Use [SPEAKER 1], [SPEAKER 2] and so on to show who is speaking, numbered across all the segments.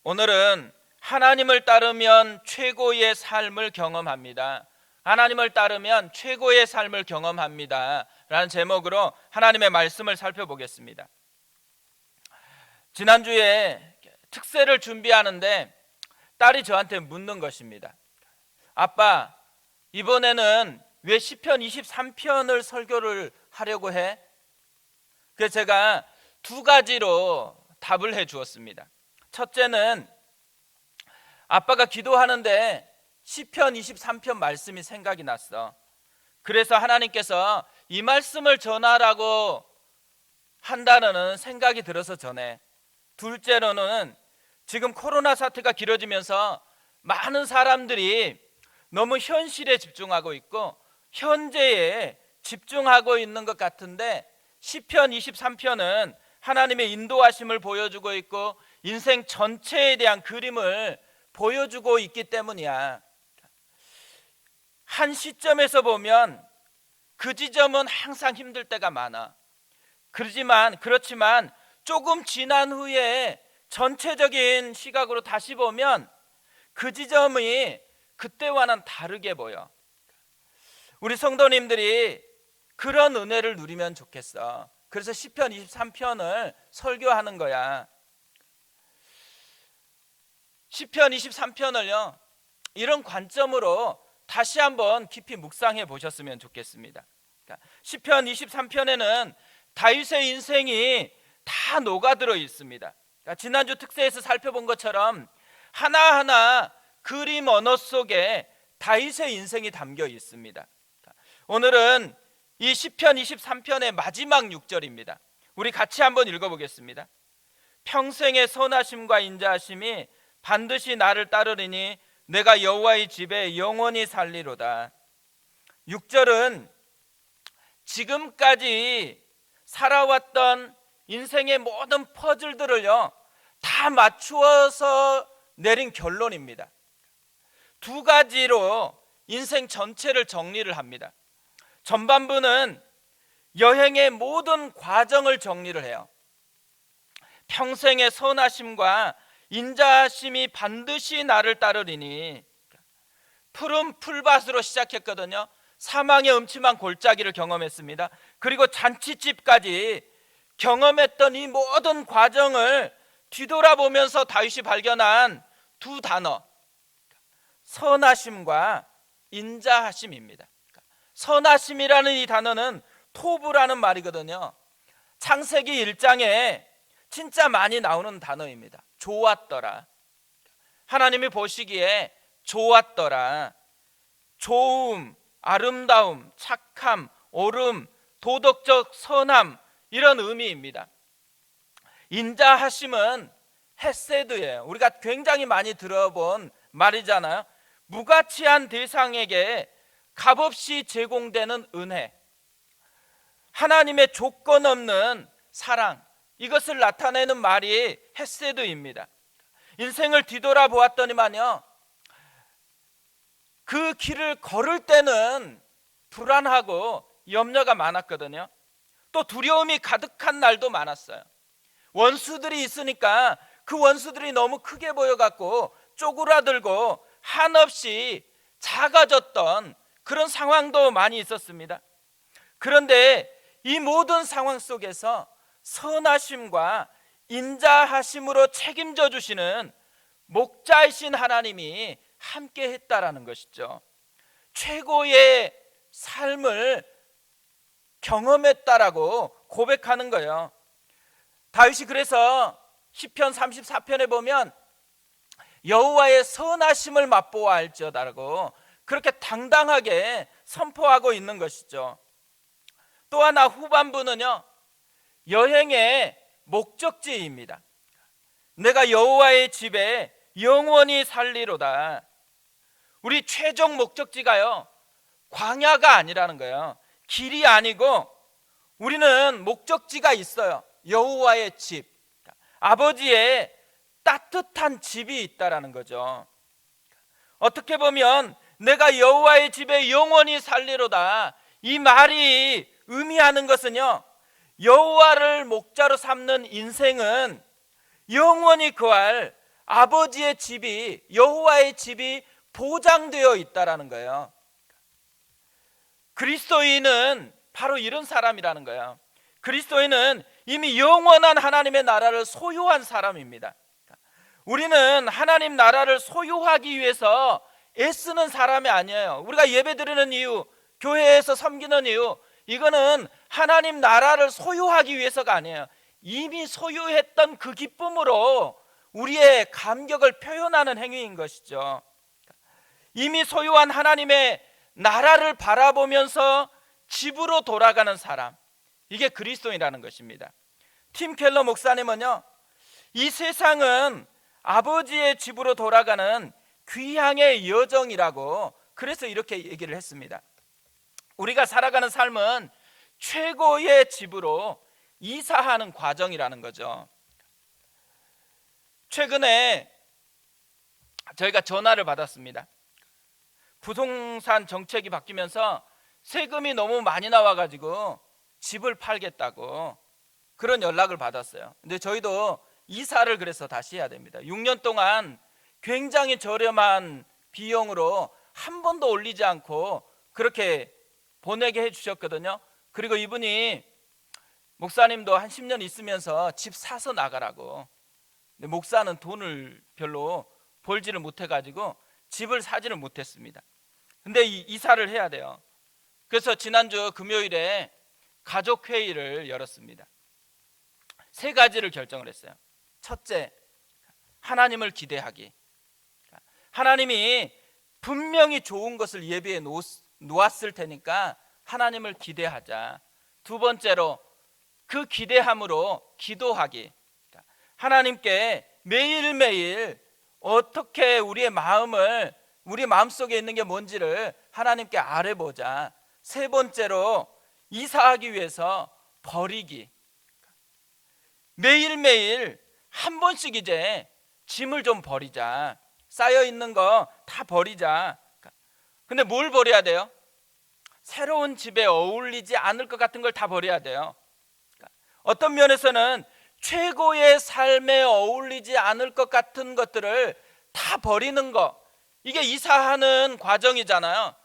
[SPEAKER 1] 오늘은 하나님을 따르면 최고의 삶을 경험합니다. 하나님을 따르면 최고의 삶을 경험합니다 라는 제목으로 하나님의 말씀을 살펴보겠습니다. 지난주에 특세를 준비하는데 딸이 저한테 묻는 것입니다. 아빠, 이번에는 왜 시편 23편을 설교를 하려고 해? 그래서 제가 두 가지로 답을 해 주었습니다. 첫째는 아빠가 기도하는데 시편 23편 말씀이 생각이 났어. 그래서 하나님께서 이 말씀을 전하라고 한다는 생각이 들어서 전해. 둘째로는 지금 코로나 사태가 길어지면서 많은 사람들이 너무 현실에 집중하고 있고 현재에 집중하고 있는 것 같은데 시편 23편은 하나님의 인도하심을 보여주고 있고 인생 전체에 대한 그림을 보여주고 있기 때문이야. 한 시점에서 보면 그 지점은 항상 힘들 때가 많아. 그렇지만 조금 지난 후에 전체적인 시각으로 다시 보면 그 지점이 그때와는 다르게 보여. 우리 성도님들이 그런 은혜를 누리면 좋겠어. 그래서 시편 23편을 설교하는 거야. 시편 23편을요 이런 관점으로 다시 한번 깊이 묵상해 보셨으면 좋겠습니다. 시편 23편에는 다윗의 인생이 다 녹아들어 있습니다. 지난주 특세에서 살펴본 것처럼 하나하나 그림 언어 속에 다윗의 인생이 담겨 있습니다. 오늘은 이 시편 23편의 마지막 6절입니다. 우리 같이 한번 읽어보겠습니다. 평생의 선하심과 인자하심이 반드시 나를 따르리니 내가 여호와의 집에 영원히 살리로다. 6절은 지금까지 살아왔던 인생의 모든 퍼즐들을요 다 맞추어서 내린 결론입니다. 두 가지로 인생 전체를 정리를 합니다. 전반부는 여행의 모든 과정을 정리를 해요. 평생의 선하심과 인자하심이 반드시 나를 따르리니, 푸른 풀밭으로 시작했거든요. 사망의 음침한 골짜기를 경험했습니다. 그리고 잔치집까지 경험했던 이 모든 과정을 뒤돌아보면서 다윗이 발견한 두 단어, 선하심과 인자하심입니다. 선하심이라는 이 단어는 토브라는 말이거든요. 창세기 1장에 진짜 많이 나오는 단어입니다. 좋았더라. 하나님이 보시기에 좋았더라. 좋음, 아름다움, 착함, 옳음, 도덕적 선함, 이런 의미입니다. 인자하심은 헤세드예요. 우리가 굉장히 많이 들어본 말이잖아요. 무가치한 대상에게 값없이 제공되는 은혜, 하나님의 조건 없는 사랑, 이것을 나타내는 말이 헤세드입니다. 인생을 뒤돌아보았더니만요, 그 길을 걸을 때는 불안하고 염려가 많았거든요. 또 두려움이 가득한 날도 많았어요. 원수들이 있으니까 그 원수들이 너무 크게 보여갖고 쪼그라들고 한없이 작아졌던 그런 상황도 많이 있었습니다. 그런데 이 모든 상황 속에서 선하심과 인자하심으로 책임져 주시는 목자이신 하나님이 함께 했다라는 것이죠. 최고의 삶을 경험했다라고 고백하는 거예요. 다윗이 그래서 시편 34편에 보면 여호와의 선하심을 맛보아알지어다라고 그렇게 당당하게 선포하고 있는 것이죠. 또 하나 후반부는요, 여행의 목적지입니다. 내가 여호와의 집에 영원히 살리로다. 우리 최종 목적지가요, 광야가 아니라는 거예요. 길이 아니고 우리는 목적지가 있어요. 여호와의 집, 아버지의 따뜻한 집이 있다라는 거죠. 어떻게 보면 내가 여호와의 집에 영원히 살리로다, 이 말이 의미하는 것은요, 여호와를 목자로 삼는 인생은 영원히 거할 아버지의 집이, 여호와의 집이 보장되어 있다라는 거예요. 그리스도인은 바로 이런 사람이라는 거예요. 그리스도인은 이미 영원한 하나님의 나라를 소유한 사람입니다. 우리는 하나님 나라를 소유하기 위해서 애쓰는 사람이 아니에요. 우리가 예배드리는 이유, 교회에서 섬기는 이유, 이거는 하나님 나라를 소유하기 위해서가 아니에요. 이미 소유했던 그 기쁨으로 우리의 감격을 표현하는 행위인 것이죠. 이미 소유한 하나님의 나라를 바라보면서 집으로 돌아가는 사람, 이게 그리스도인이라는 것입니다. 팀 켈러 목사님은요, 이 세상은 아버지의 집으로 돌아가는 귀향의 여정이라고, 그래서 이렇게 얘기를 했습니다. 우리가 살아가는 삶은 최고의 집으로 이사하는 과정이라는 거죠. 최근에 저희가 전화를 받았습니다. 부동산 정책이 바뀌면서 세금이 너무 많이 나와가지고 집을 팔겠다고 그런 연락을 받았어요. 근데 저희도 이사를 그래서 다시 해야 됩니다. 6년 동안 굉장히 저렴한 비용으로 한 번도 올리지 않고 그렇게 보내게 해주셨거든요. 그리고 이분이, 목사님도 한 10년 있으면서 집 사서 나가라고. 근데 목사는 돈을 별로 벌지를 못해가지고 집을 사지를 못했습니다. 근데 이사를 해야 돼요. 그래서 지난주 금요일에 가족회의를 열었습니다. 3가지를 결정을 했어요. 첫째, 하나님을 기대하기. 하나님이 분명히 좋은 것을 예비해 놓았을 테니까 하나님을 기대하자. 두 번째로, 그 기대함으로 기도하기. 하나님께 매일매일 어떻게 우리의 마음을, 우리 마음속에 있는 게 뭔지를 하나님께 알아보자. 세 번째로, 이사하기 위해서 버리기. 매일매일 한 번씩 이제 짐을 좀 버리자. 쌓여있는 거 다 버리자. 근데 뭘 버려야 돼요? 새로운 집에 어울리지 않을 것 같은 걸 다 버려야 돼요. 어떤 면에서는 최고의 삶에 어울리지 않을 것 같은 것들을 다 버리는 거, 이게 이사하는 과정이잖아요.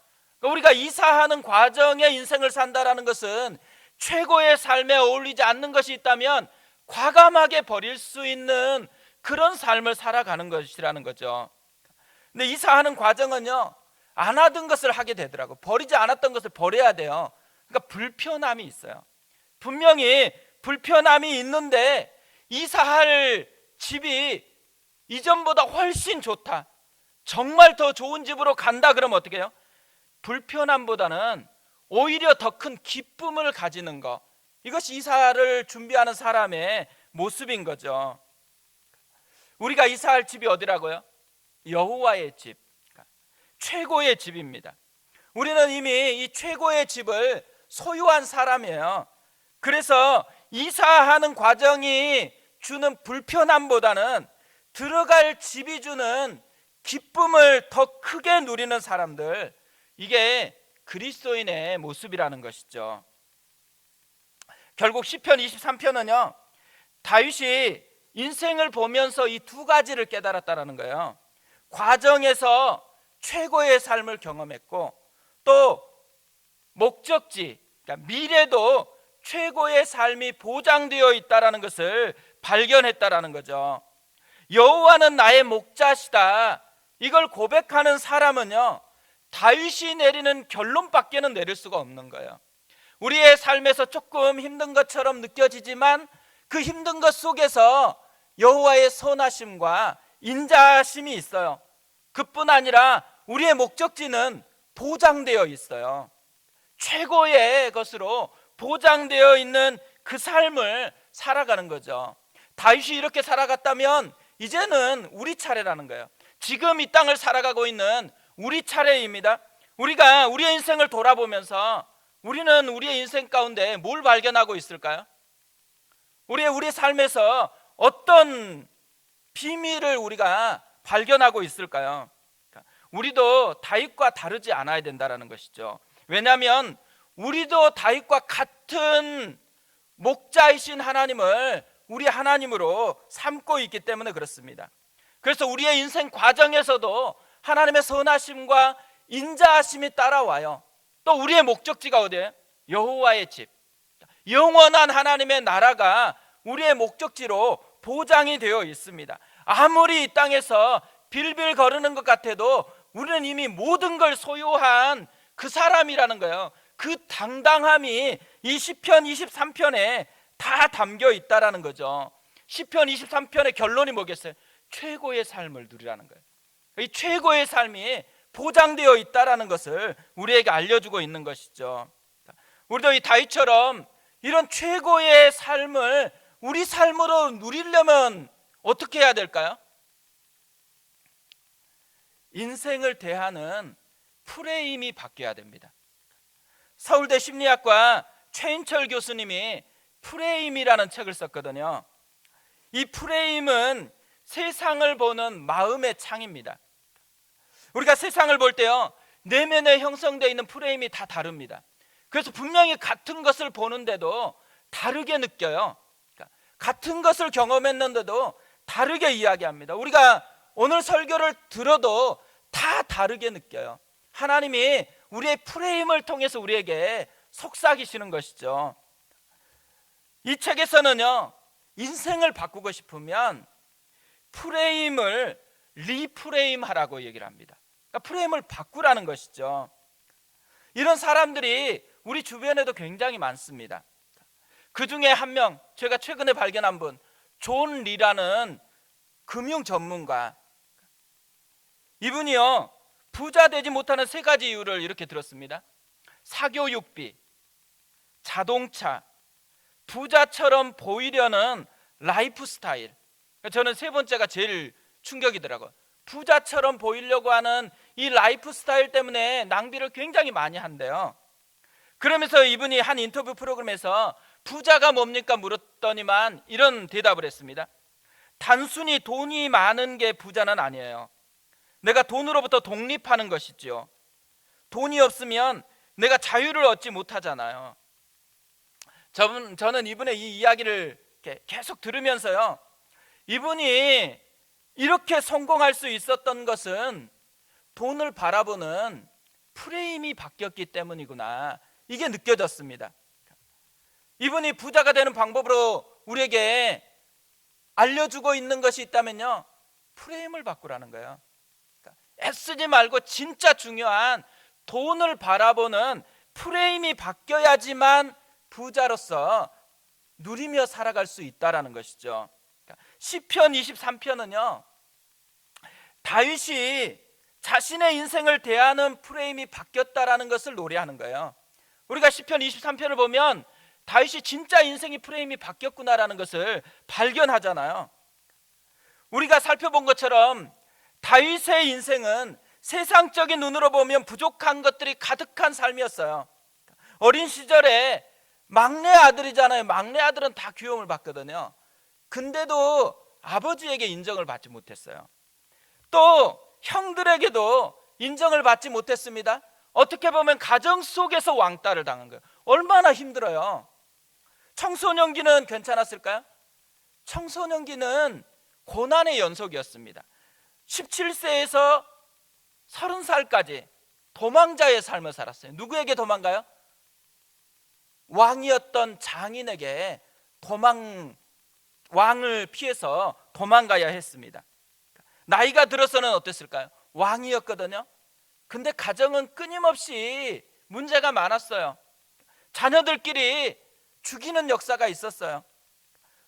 [SPEAKER 1] 우리가 이사하는 과정에 인생을 산다라는 것은 최고의 삶에 어울리지 않는 것이 있다면 과감하게 버릴 수 있는 그런 삶을 살아가는 것이라는 거죠. 근데 이사하는 과정은요, 안 하던 것을 하게 되더라고요. 버리지 않았던 것을 버려야 돼요. 그러니까 불편함이 있어요. 분명히 불편함이 있는데 이사할 집이 이전보다 훨씬 좋다, 정말 더 좋은 집으로 간다 그러면 어떻게 해요? 불편함보다는 오히려 더 큰 기쁨을 가지는 것, 이것이 이사를 준비하는 사람의 모습인 거죠. 우리가 이사할 집이 어디라고요? 여호와의 집, 최고의 집입니다. 우리는 이미 이 최고의 집을 소유한 사람이에요. 그래서 이사하는 과정이 주는 불편함보다는 들어갈 집이 주는 기쁨을 더 크게 누리는 사람들, 이게 그리스도인의 모습이라는 것이죠. 결국 시편 23편은요, 다윗이 인생을 보면서 이 2가지를 깨달았다는 거예요. 과정에서 최고의 삶을 경험했고, 또 목적지, 그러니까 미래도 최고의 삶이 보장되어 있다는 것을 발견했다는 거죠. 여호와는 나의 목자시다, 이걸 고백하는 사람은요, 다윗이 내리는 결론밖에는 내릴 수가 없는 거예요. 우리의 삶에서 조금 힘든 것처럼 느껴지지만 그 힘든 것 속에서 여호와의 선하심과 인자하심이 있어요. 그뿐 아니라 우리의 목적지는 보장되어 있어요. 최고의 것으로 보장되어 있는 그 삶을 살아가는 거죠. 다윗이 이렇게 살아갔다면 이제는 우리 차례라는 거예요. 지금 이 땅을 살아가고 있는 우리 차례입니다. 우리가 우리의 인생을 돌아보면서 우리는 우리의 인생 가운데 뭘 발견하고 있을까요? 우리의 삶에서 어떤 비밀을 우리가 발견하고 있을까요? 우리도 다윗과 다르지 않아야 된다는 것이죠. 왜냐하면 우리도 다윗과 같은 목자이신 하나님을 우리 하나님으로 삼고 있기 때문에 그렇습니다. 그래서 우리의 인생 과정에서도 하나님의 선하심과 인자하심이 따라와요. 또 우리의 목적지가 어디예요? 여호와의 집, 영원한 하나님의 나라가 우리의 목적지로 보장이 되어 있습니다. 아무리 이 땅에서 빌빌 거르는 것 같아도 우리는 이미 모든 걸 소유한 그 사람이라는 거예요. 그 당당함이 이 시편 23편에 다 담겨 있다라는 거죠. 시편 23편의 결론이 뭐겠어요? 최고의 삶을 누리라는 거예요. 이 최고의 삶이 보장되어 있다라는 것을 우리에게 알려주고 있는 것이죠. 우리도 이 다윗처럼 이런 최고의 삶을 우리 삶으로 누리려면 어떻게 해야 될까요? 인생을 대하는 프레임이 바뀌어야 됩니다. 서울대 심리학과 최인철 교수님이 프레임이라는 책을 썼거든요. 이 프레임은 세상을 보는 마음의 창입니다. 우리가 세상을 볼 때요, 내면에 형성되어 있는 프레임이 다 다릅니다. 그래서 분명히 같은 것을 보는데도 다르게 느껴요. 같은 것을 경험했는데도 다르게 이야기합니다. 우리가 오늘 설교를 들어도 다 다르게 느껴요. 하나님이 우리의 프레임을 통해서 우리에게 속삭이시는 것이죠. 이 책에서는요, 인생을 바꾸고 싶으면 프레임을 리프레임하라고 얘기를 합니다. 그러니까 프레임을 바꾸라는 것이죠. 이런 사람들이 우리 주변에도 굉장히 많습니다. 그 중에 한 명, 제가 최근에 발견한 분, 존 리라는 금융 전문가. 이분이요, 부자 되지 못하는 세 가지 이유를 이렇게 들었습니다. 사교육비, 자동차, 부자처럼 보이려는 라이프 스타일. 저는 세 번째가 제일 충격이더라고요. 부자처럼 보이려고 하는 이 라이프 스타일 때문에 낭비를 굉장히 많이 한대요. 그러면서 이분이 한 인터뷰 프로그램에서 부자가 뭡니까 물었더니만 이런 대답을 했습니다. 단순히 돈이 많은 게 부자는 아니에요. 내가 돈으로부터 독립하는 것이죠. 돈이 없으면 내가 자유를 얻지 못하잖아요. 저는 이분의 이 이야기를 계속 들으면서요, 이분이 이렇게 성공할 수 있었던 것은 돈을 바라보는 프레임이 바뀌었기 때문이구나, 이게 느껴졌습니다. 이분이 부자가 되는 방법으로 우리에게 알려주고 있는 것이 있다면요, 프레임을 바꾸라는 거예요. 애쓰지 말고 진짜 중요한 돈을 바라보는 프레임이 바뀌어야지만 부자로서 누리며 살아갈 수 있다라는 것이죠. 시편 23편은요, 다윗이 자신의 인생을 대하는 프레임이 바뀌었다라는 것을 노래하는 거예요. 우리가 시편 23편을 보면 다윗이 진짜 인생의 프레임이 바뀌었구나라는 것을 발견하잖아요. 우리가 살펴본 것처럼 다윗의 인생은 세상적인 눈으로 보면 부족한 것들이 가득한 삶이었어요. 어린 시절에 막내 아들이잖아요. 막내 아들은 다 귀여움을 받거든요. 근데도 아버지에게 인정을 받지 못했어요. 또 형들에게도 인정을 받지 못했습니다. 어떻게 보면 가정 속에서 왕따를 당한 거예요. 얼마나 힘들어요. 청소년기는 괜찮았을까요? 청소년기는 고난의 연속이었습니다. 17세에서 30살까지 도망자의 삶을 살았어요. 누구에게 도망가요? 왕이었던 장인에게 왕을 피해서 도망가야 했습니다. 나이가 들어서는 어땠을까요? 왕이었거든요. 근데 가정은 끊임없이 문제가 많았어요. 자녀들끼리 죽이는 역사가 있었어요.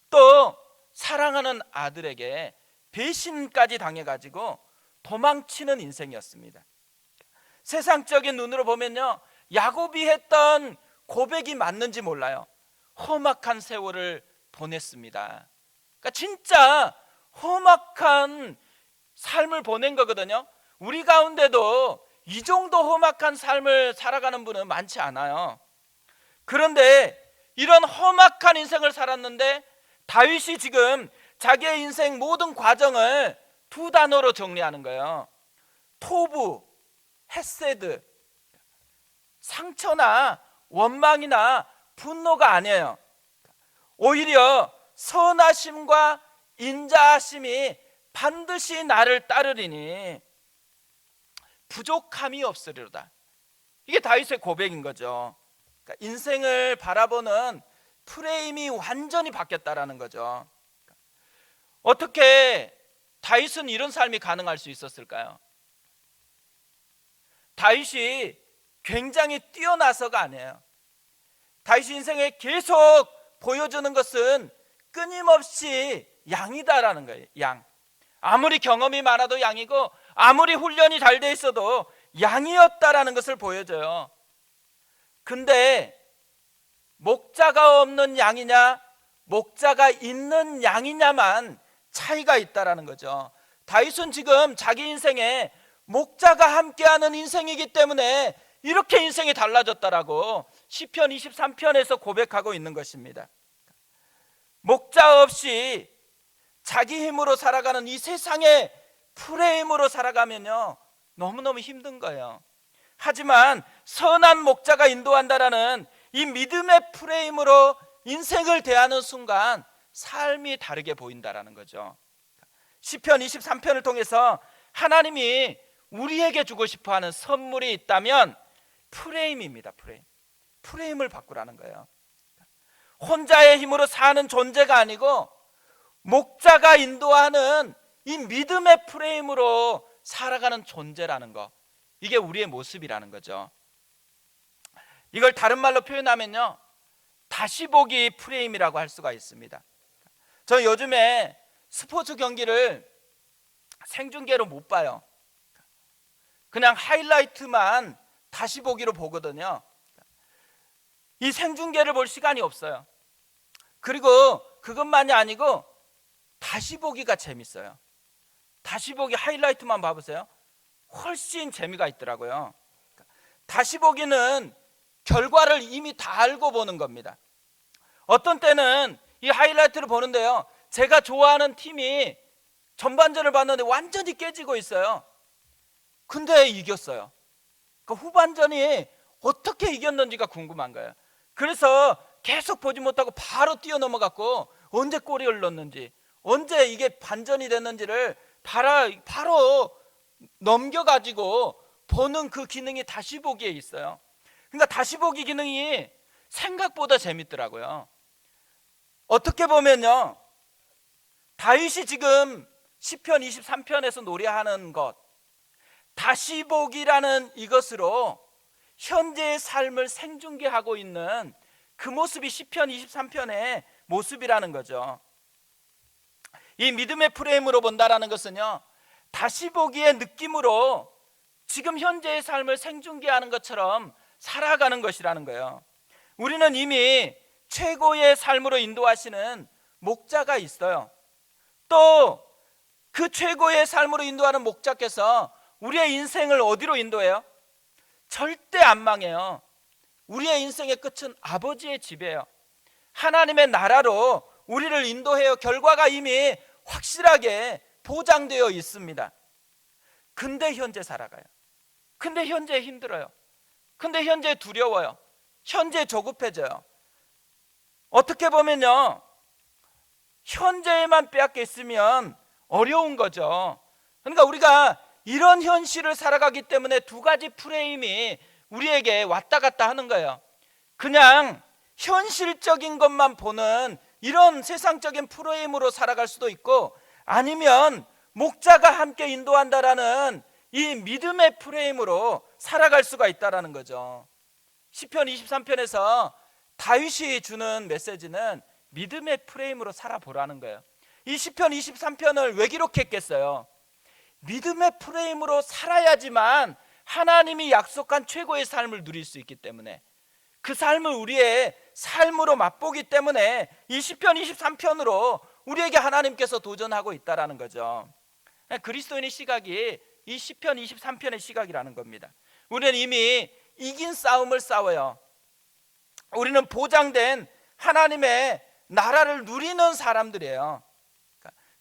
[SPEAKER 1] 또 사랑하는 아들에게 배신까지 당해가지고 도망치는 인생이었습니다. 세상적인 눈으로 보면요, 야곱이 했던 고백이 맞는지 몰라요. 험악한 세월을 보냈습니다. 그러니까 진짜 험악한 삶을 보낸 거거든요. 우리 가운데도 이 정도 험악한 삶을 살아가는 분은 많지 않아요. 그런데 이런 험악한 인생을 살았는데 다윗이 지금 자기의 인생 모든 과정을 두 단어로 정리하는 거예요. 토부, 헤세드. 상처나 원망이나 분노가 아니에요. 오히려 선하심과 인자하심이 반드시 나를 따르리니 부족함이 없으리로다. 이게 다윗의 고백인 거죠. 그러니까 인생을 바라보는 프레임이 완전히 바뀌었다라는 거죠. 어떻게 다윗은 이런 삶이 가능할 수 있었을까요? 다윗이 굉장히 뛰어나서가 아니에요. 다윗 인생에 계속 보여주는 것은 끊임없이 양이다라는 거예요. 양. 아무리 경험이 많아도 양이고 아무리 훈련이 잘 돼 있어도 양이었다라는 것을 보여줘요. 근데 목자가 없는 양이냐 목자가 있는 양이냐만 차이가 있다라는 거죠. 다윗은 지금 자기 인생에 목자가 함께하는 인생이기 때문에 이렇게 인생이 달라졌다라고 시편 23편에서 고백하고 있는 것입니다. 목자 없이 자기 힘으로 살아가는 이 세상의 프레임으로 살아가면요 너무너무 힘든 거예요. 하지만 선한 목자가 인도한다라는 이 믿음의 프레임으로 인생을 대하는 순간 삶이 다르게 보인다라는 거죠. 시편 23편을 통해서 하나님이 우리에게 주고 싶어하는 선물이 있다면 프레임입니다. 프레임을 바꾸라는 거예요. 혼자의 힘으로 사는 존재가 아니고 목자가 인도하는 이 믿음의 프레임으로 살아가는 존재라는 거, 이게 우리의 모습이라는 거죠. 이걸 다른 말로 표현하면요 다시 보기 프레임이라고 할 수가 있습니다. 저는 요즘에 스포츠 경기를 생중계로 못 봐요. 그냥 하이라이트만 다시 보기로 보거든요. 이 생중계를 볼 시간이 없어요. 그리고 그것만이 아니고 다시 보기가 재밌어요. 다시 보기 하이라이트만 봐보세요. 훨씬 재미가 있더라고요. 다시 보기는 결과를 이미 다 알고 보는 겁니다. 어떤 때는 이 하이라이트를 보는데요 제가 좋아하는 팀이 전반전을 봤는데 완전히 깨지고 있어요. 근데 이겼어요. 그 후반전이 어떻게 이겼는지가 궁금한 거예요. 그래서 계속 보지 못하고 바로 뛰어넘어갔고 언제 골이 흘렀는지 언제 이게 반전이 됐는지를 바로 넘겨가지고 보는 그 기능이 다시 보기에 있어요. 그러니까 다시 보기 기능이 생각보다 재밌더라고요. 어떻게 보면요 다윗이 지금 시편 23편에서 노래하는 것, 다시 보기라는 이것으로 현재의 삶을 생중계하고 있는 그 모습이 시편 23편의 모습이라는 거죠. 이 믿음의 프레임으로 본다라는 것은요 다시 보기의 느낌으로 지금 현재의 삶을 생중계하는 것처럼 살아가는 것이라는 거예요. 우리는 이미 최고의 삶으로 인도하시는 목자가 있어요. 또 그 최고의 삶으로 인도하는 목자께서 우리의 인생을 어디로 인도해요? 절대 안 망해요. 우리의 인생의 끝은 아버지의 집이에요. 하나님의 나라로 우리를 인도해요. 결과가 이미 확실하게 보장되어 있습니다. 근데 현재 살아가요. 근데 현재 힘들어요. 근데 현재 두려워요. 현재 조급해져요. 어떻게 보면요 현재에만 빼앗겨 있으면 어려운 거죠. 그러니까 우리가 이런 현실을 살아가기 때문에 두 가지 프레임이 우리에게 왔다 갔다 하는 거예요. 그냥 현실적인 것만 보는 이런 세상적인 프레임으로 살아갈 수도 있고 아니면 목자가 함께 인도한다라는 이 믿음의 프레임으로 살아갈 수가 있다라는 거죠. 시편 23편에서 다윗이 주는 메시지는 믿음의 프레임으로 살아보라는 거예요. 이 시편 23편을 왜 기록했겠어요? 믿음의 프레임으로 살아야지만 하나님이 약속한 최고의 삶을 누릴 수 있기 때문에, 그 삶을 우리의 삶으로 맛보기 때문에 이 시편 23편으로 우리에게 하나님께서 도전하고 있다라는 거죠. 그리스도인의 시각이 이 시편 23편의 시각이라는 겁니다. 우리는 이미 이긴 싸움을 싸워요. 우리는 보장된 하나님의 나라를 누리는 사람들이에요.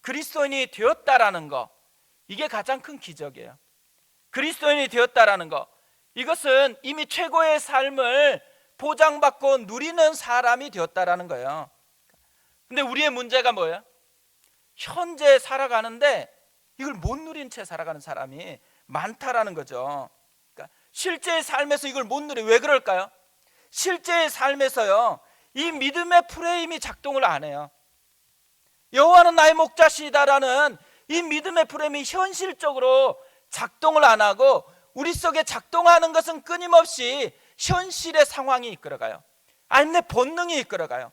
[SPEAKER 1] 그리스도인이 되었다라는 거, 이게 가장 큰 기적이에요. 그리스도인이 되었다라는 거, 이것은 이미 최고의 삶을 보장받고 누리는 사람이 되었다라는 거예요. 근데 우리의 문제가 뭐예요? 현재 살아가는데 이걸 못 누린 채 살아가는 사람이 많다라는 거죠. 그러니까 실제의 삶에서 이걸 못 누려. 왜 그럴까요? 실제의 삶에서요, 이 믿음의 프레임이 작동을 안 해요. 여호와는 나의 목자시다라는 이 믿음의 프레임이 현실적으로 작동을 안 하고 우리 속에 작동하는 것은 끊임없이 현실의 상황이 이끌어가요. 아니면 내 본능이 이끌어가요.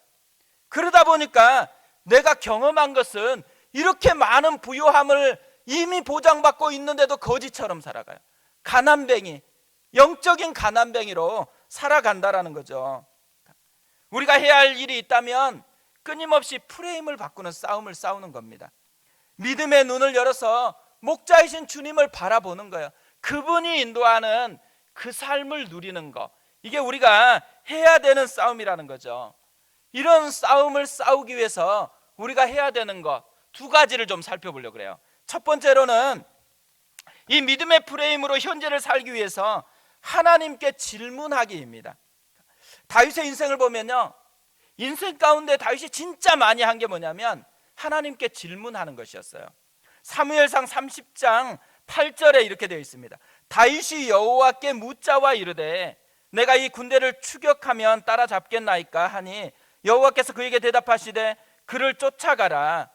[SPEAKER 1] 그러다 보니까 내가 경험한 것은 이렇게 많은 부유함을 이미 보장받고 있는데도 거지처럼 살아가요. 가난뱅이, 영적인 가난뱅이로 살아간다라는 거죠. 우리가 해야 할 일이 있다면 끊임없이 프레임을 바꾸는 싸움을 싸우는 겁니다. 믿음의 눈을 열어서 목자이신 주님을 바라보는 거예요. 그분이 인도하는 그 삶을 누리는 거, 이게 우리가 해야 되는 싸움이라는 거죠. 이런 싸움을 싸우기 위해서 우리가 해야 되는 것 두 가지를 좀 살펴보려고 그래요. 첫 번째로는 이 믿음의 프레임으로 현재를 살기 위해서 하나님께 질문하기입니다. 다윗의 인생을 보면요, 인생 가운데 다윗이 진짜 많이 한 게 뭐냐면 하나님께 질문하는 것이었어요. 사무엘상 30장 8절에 이렇게 되어 있습니다. 다윗이 여호와께 묻자와 이르되 내가 이 군대를 추격하면 따라잡겠나이까 하니 여호와께서 그에게 대답하시되 그를 쫓아가라.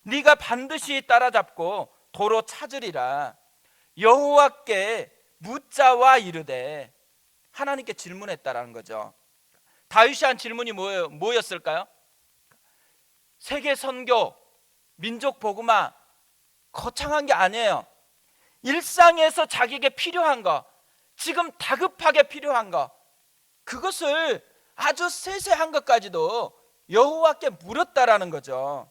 [SPEAKER 1] 네가 반드시 따라잡고 도로 찾으리라. 여호와께 묻자와 이르되, 하나님께 질문했다라는 거죠. 다윗이 한 질문이 뭐였을까요? 세계 선교, 민족 복음화, 거창한 게 아니에요. 일상에서 자기에게 필요한 거, 지금 다급하게 필요한 거, 그것을 아주 세세한 것까지도 여호와께 물었다라는 거죠.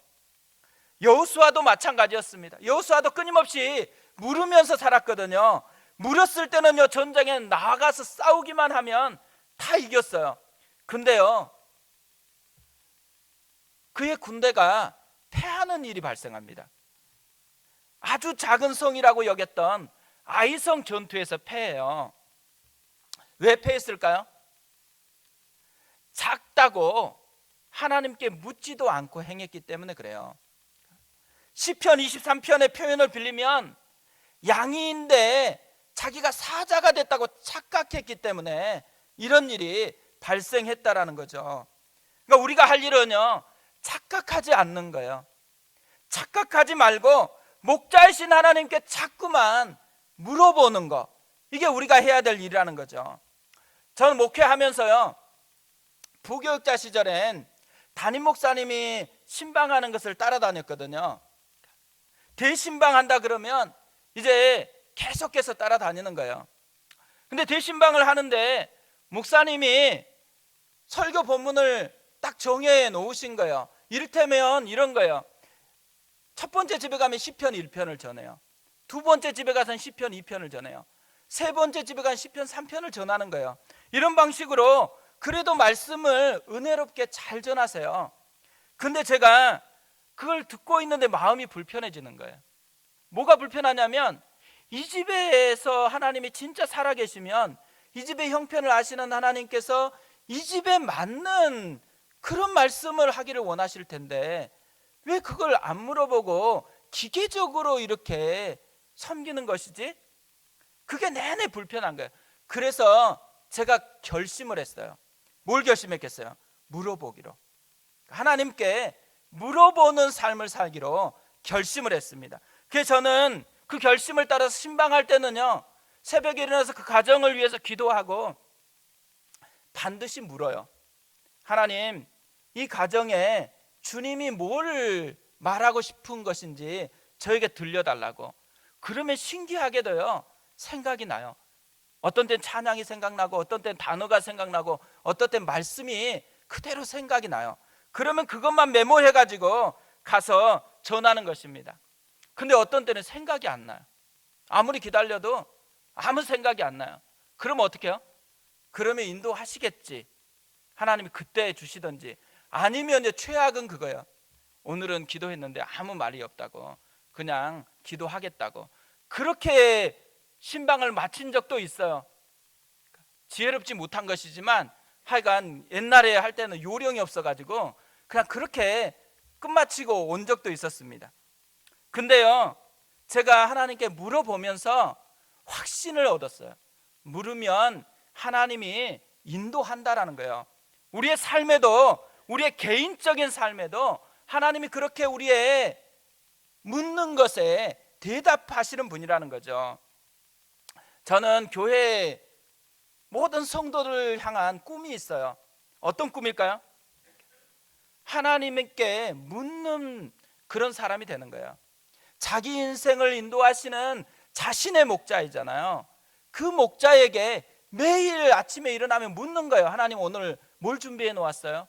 [SPEAKER 1] 여호수아도 마찬가지였습니다. 여호수아도 끊임없이 물으면서 살았거든요. 물었을 때는요, 전장에 나가서 싸우기만 하면 다 이겼어요. 근데요, 그의 군대가 패하는 일이 발생합니다. 아주 작은 성이라고 여겼던 아이성 전투에서 패해요. 왜 패했을까요? 작다고 하나님께 묻지도 않고 행했기 때문에 그래요. 시편 23편의 표현을 빌리면 양이인데 자기가 사자가 됐다고 착각했기 때문에 이런 일이 발생했다라는 거죠. 그러니까 우리가 할 일은요, 착각하지 않는 거예요. 착각하지 말고 목자이신 하나님께 자꾸만 물어보는 거, 이게 우리가 해야 될 일이라는 거죠. 저는 목회하면서요, 부교육자 시절엔 담임 목사님이 신방하는 것을 따라다녔거든요. 대신방한다 그러면 이제 계속해서 따라다니는 거예요. 근데 대신방을 하는데 목사님이 설교 본문을 딱 정해 놓으신 거예요. 이를테면 이런 거예요. 첫 번째 집에 가면 시편 1편을 전해요. 두 번째 집에 가서는 시편 2편을 전해요. 세 번째 집에 가면 시편 3편을 전하는 거예요. 이런 방식으로 그래도 말씀을 은혜롭게 잘 전하세요. 근데 제가 그걸 듣고 있는데 마음이 불편해지는 거예요. 뭐가 불편하냐면, 이 집에서 하나님이 진짜 살아계시면 이 집의 형편을 아시는 하나님께서 이 집에 맞는 그런 말씀을 하기를 원하실 텐데 왜 그걸 안 물어보고 기계적으로 이렇게 섬기는 것이지? 그게 내내 불편한 거예요. 그래서 제가 결심을 했어요. 뭘 결심했겠어요? 물어보기로. 하나님께 물어보는 삶을 살기로 결심을 했습니다. 그래서 저는 그 결심을 따라서 신방할 때는요, 새벽에 일어나서 그 가정을 위해서 기도하고 반드시 물어요. 하나님, 이 가정에 주님이 뭘 말하고 싶은 것인지 저에게 들려달라고. 그러면 신기하게도요, 생각이 나요. 어떤 땐 찬양이 생각나고, 어떤 땐 단어가 생각나고, 어떤 땐 말씀이 그대로 생각이 나요. 그러면 그것만 메모해가지고 가서 전하는 것입니다. 근데 어떤 때는 생각이 안 나요. 아무리 기다려도 아무 생각이 안 나요. 그러면 어떻게 해요? 그러면 인도하시겠지, 하나님이 그때 주시든지. 아니면 이제 최악은 그거예요. 오늘은 기도했는데 아무 말이 없다고, 그냥 기도하겠다고. 그렇게 신방을 마친 적도 있어요. 지혜롭지 못한 것이지만 하여간 옛날에 할 때는 요령이 없어가지고 그냥 그렇게 끝마치고 온 적도 있었습니다. 근데요, 제가 하나님께 물어보면서 확신을 얻었어요. 물으면 하나님이 인도한다라는 거예요. 우리의 삶에도, 우리의 개인적인 삶에도 하나님이 그렇게 우리의 묻는 것에 대답하시는 분이라는 거죠. 저는 교회 모든 성도를 향한 꿈이 있어요. 어떤 꿈일까요? 하나님께 묻는 그런 사람이 되는 거예요. 자기 인생을 인도하시는 자신의 목자이잖아요. 그 목자에게 매일 아침에 일어나면 묻는 거예요. 하나님, 오늘 뭘 준비해 놓았어요?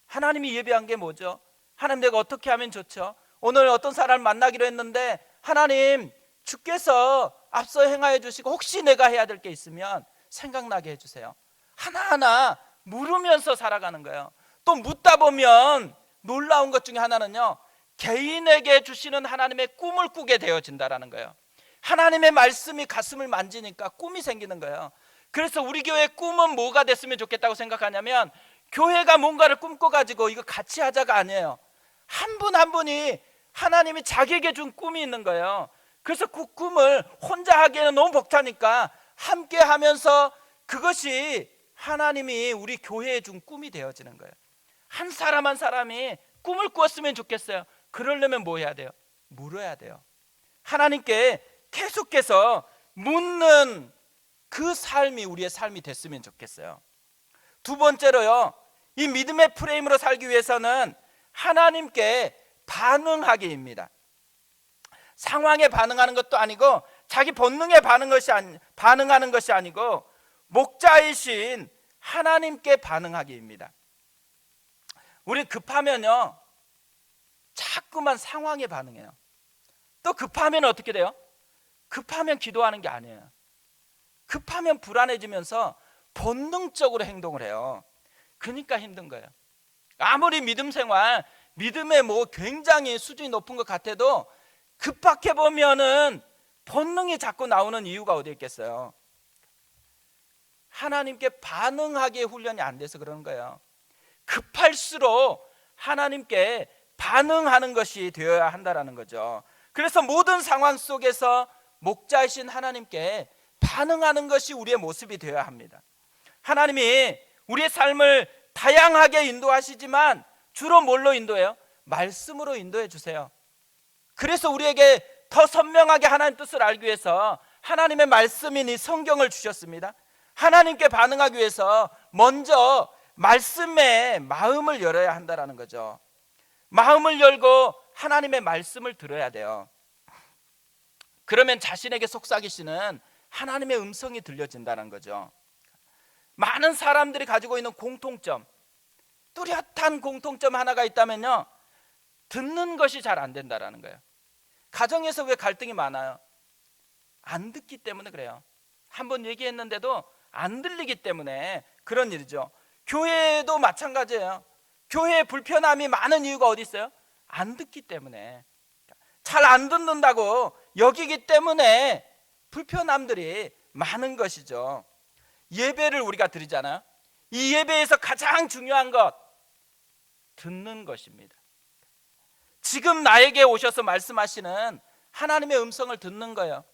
[SPEAKER 1] 하나님이 예배한 게 뭐죠? 하나님, 내가 어떻게 하면 좋죠? 오늘 어떤 사람을 만나기로 했는데 하나님, 주께서 앞서 행하여 주시고 혹시 내가 해야 될 게 있으면 생각나게 해주세요. 하나하나 물으면서 살아가는 거예요. 또 묻다 보면 놀라운 것 중에 하나는요, 개인에게 주시는 하나님의 꿈을 꾸게 되어진다라는 거예요. 하나님의 말씀이 가슴을 만지니까 꿈이 생기는 거예요. 그래서 우리 교회의 꿈은 뭐가 됐으면 좋겠다고 생각하냐면, 교회가 뭔가를 꿈꿔가지고 이거 같이 하자가 아니에요. 한 분 한 분이 하나님이 자기에게 준 꿈이 있는 거예요. 그래서 그 꿈을 혼자 하기에는 너무 벅차니까 함께 하면서 그것이 하나님이 우리 교회에 준 꿈이 되어지는 거예요. 한 사람 한 사람이 꿈을 꾸었으면 좋겠어요. 그러려면 뭐 해야 돼요? 물어야 돼요. 하나님께 계속해서 묻는 그 삶이 우리의 삶이 됐으면 좋겠어요. 두 번째로요, 이 믿음의 프레임으로 살기 위해서는 하나님께 반응하기입니다. 상황에 반응하는 것도 아니고 자기 본능에 반응하는 것이 아니고 목자이신 하나님께 반응하기입니다. 우리 급하면요, 자꾸만 상황에 반응해요. 또 급하면 어떻게 돼요? 급하면 기도하는 게 아니에요. 급하면 불안해지면서 본능적으로 행동을 해요. 그러니까 힘든 거예요. 아무리 믿음 생활, 믿음의 굉장히 수준이 높은 것 같아도 급박해 보면은 본능이 자꾸 나오는 이유가 어디 있겠어요? 하나님께 반응하기에 훈련이 안 돼서 그러는 거예요. 급할수록 하나님께 반응하는 것이 되어야 한다라는 거죠. 그래서 모든 상황 속에서 목자이신 하나님께 반응하는 것이 우리의 모습이 되어야 합니다. 하나님이 우리의 삶을 다양하게 인도하시지만 주로 뭘로 인도해요? 말씀으로 인도해 주세요. 그래서 우리에게 더 선명하게 하나님 뜻을 알기 위해서 하나님의 말씀인 이 성경을 주셨습니다. 하나님께 반응하기 위해서 먼저 말씀에 마음을 열어야 한다는 거죠. 마음을 열고 하나님의 말씀을 들어야 돼요. 그러면 자신에게 속삭이시는 하나님의 음성이 들려진다는 거죠. 많은 사람들이 가지고 있는 공통점, 뚜렷한 공통점 하나가 있다면요, 듣는 것이 잘 안 된다는 거예요. 가정에서 왜 갈등이 많아요? 안 듣기 때문에 그래요. 한번 얘기했는데도 안 들리기 때문에 그런 일이죠. 교회도 마찬가지예요. 교회에 불편함이 많은 이유가 어디 있어요? 안 듣기 때문에, 잘 안 듣는다고 여기기 때문에 불편함들이 많은 것이죠. 예배를 우리가 드리잖아요. 이 예배에서 가장 중요한 것, 듣는 것입니다. 지금 나에게 오셔서 말씀하시는 하나님의 음성을 듣는 거예요.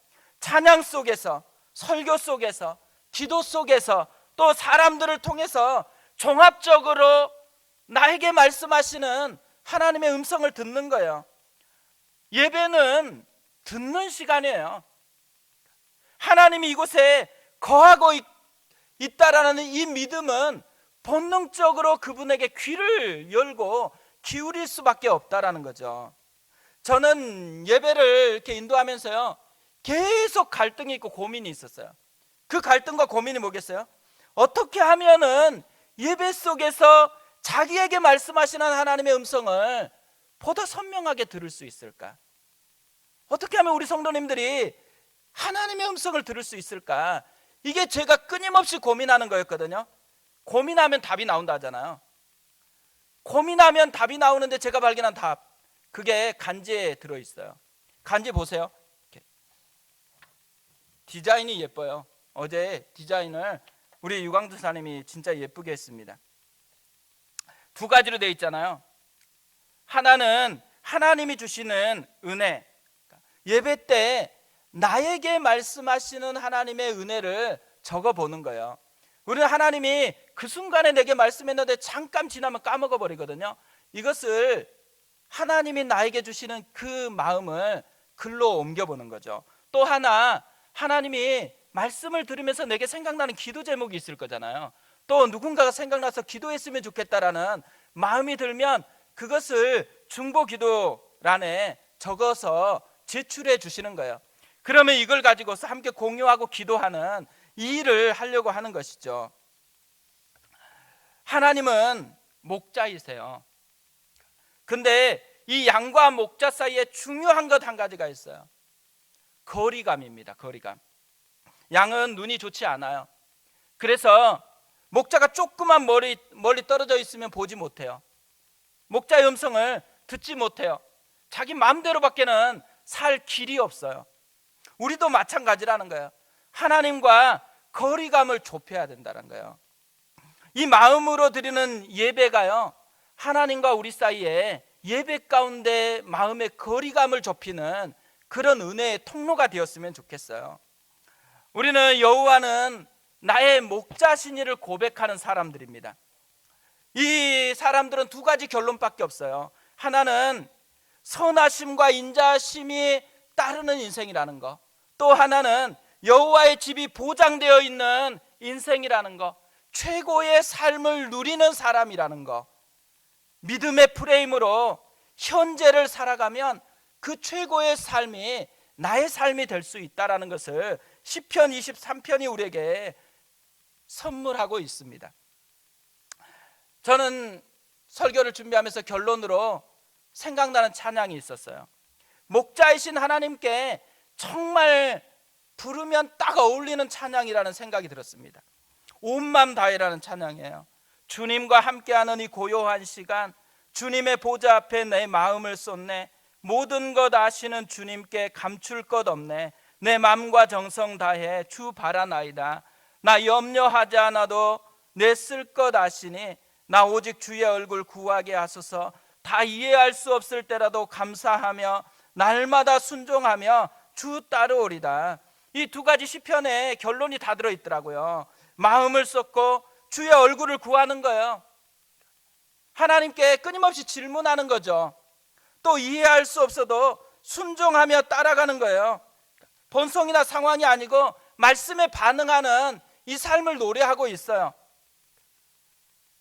[SPEAKER 1] 찬양 속에서, 설교 속에서, 기도 속에서, 또 사람들을 통해서 종합적으로 나에게 말씀하시는 하나님의 음성을 듣는 거예요. 예배는 듣는 시간이에요. 하나님이 이곳에 거하고 있다라는 이 믿음은 본능적으로 그분에게 귀를 열고 기울일 수밖에 없다라는 거죠. 저는 예배를 이렇게 인도하면서요, 계속 갈등이 있고 고민이 있었어요. 그 갈등과 고민이 뭐겠어요? 어떻게 하면은 예배 속에서 자기에게 말씀하시는 하나님의 음성을 보다 선명하게 들을 수 있을까? 어떻게 하면 우리 성도님들이 하나님의 음성을 들을 수 있을까? 이게 제가 끊임없이 고민하는 거였거든요. 고민하면 답이 나온다 하잖아요. 고민하면 답이 나오는데 제가 발견한 답, 그게 간지에 들어있어요. 간지 보세요. 이렇게. 디자인이 예뻐요. 어제 디자인을 우리 유광두 사님이 진짜 예쁘게 했습니다. 두 가지로 되어 있잖아요. 하나는 하나님이 주시는 은혜, 예배 때 나에게 말씀하시는 하나님의 은혜를 적어보는 거예요. 우리는 하나님이 그 순간에 내게 말씀했는데 잠깐 지나면 까먹어 버리거든요. 이것을 하나님이 나에게 주시는 그 마음을 글로 옮겨보는 거죠. 또 하나, 하나님이 말씀을 들으면서 내게 생각나는 기도 제목이 있을 거잖아요. 또 누군가가 생각나서 기도했으면 좋겠다라는 마음이 들면 그것을 중보 기도란에 적어서 제출해 주시는 거예요. 그러면 이걸 가지고서 함께 공유하고 기도하는 이 일을 하려고 하는 것이죠. 하나님은 목자이세요. 근데 이 양과 목자 사이에 중요한 것 한 가지가 있어요. 거리감입니다. 거리감. 양은 눈이 좋지 않아요. 그래서 목자가 조그만 멀리 떨어져 있으면 보지 못해요. 목자의 음성을 듣지 못해요. 자기 마음대로밖에는 살 길이 없어요. 우리도 마찬가지라는 거예요. 하나님과 거리감을 좁혀야 된다는 거예요. 이 마음으로 드리는 예배가요, 하나님과 우리 사이에 예배 가운데 마음의 거리감을 좁히는 그런 은혜의 통로가 되었으면 좋겠어요. 우리는 여호와는 나의 목자시니를 고백하는 사람들입니다. 이 사람들은 두 가지 결론밖에 없어요. 하나는 선하심과 인자심이 따르는 인생이라는 거, 또 하나는 여호와의 집이 보장되어 있는 인생이라는 거, 최고의 삶을 누리는 사람이라는 거. 믿음의 프레임으로 현재를 살아가면 그 최고의 삶이 나의 삶이 될 수 있다는 것을 시편 23편이 우리에게 선물하고 있습니다. 저는 설교를 준비하면서 결론으로 생각나는 찬양이 있었어요. 목자이신 하나님께 정말 부르면 딱 어울리는 찬양이라는 생각이 들었습니다. 온 맘 다해라는 찬양이에요. 주님과 함께하는 이 고요한 시간, 주님의 보좌 앞에 내 마음을 쏟네. 모든 것 아시는 주님께 감출 것 없네. 내 맘과 정성 다해 주 바라나이다. 나 염려하지 않아도 내 쓸 것 아시니 나 오직 주의 얼굴 구하게 하소서. 다 이해할 수 없을 때라도 감사하며 날마다 순종하며 주 따르오리다. 이 두 가지 시편에 결론이 다 들어있더라고요. 마음을 쏟고 주의 얼굴을 구하는 거예요. 하나님께 끊임없이 질문하는 거죠. 또 이해할 수 없어도 순종하며 따라가는 거예요. 본성이나 상황이 아니고 말씀에 반응하는 이 삶을 노래하고 있어요.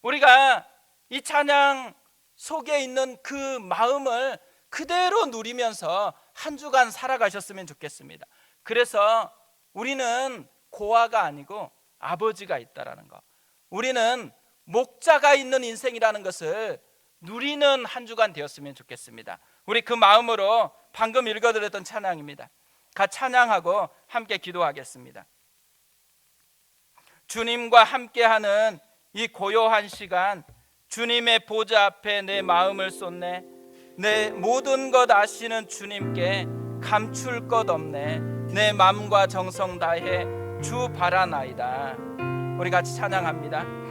[SPEAKER 1] 우리가 이 찬양 속에 있는 그 마음을 그대로 누리면서 한 주간 살아가셨으면 좋겠습니다. 그래서 우리는 고아가 아니고 아버지가 있다라는 거, 우리는 목자가 있는 인생이라는 것을 누리는 한 주간 되었으면 좋겠습니다. 우리 그 마음으로 방금 읽어드렸던 찬양입니다. 같이 찬양하고 함께 기도하겠습니다. 주님과 함께하는 이 고요한 시간, 주님의 보좌 앞에 내 마음을 쏟네. 내 모든 것 아시는 주님께 감출 것 없네. 내 마음과 정성 다해 주 바라나이다. 우리 같이 찬양합니다.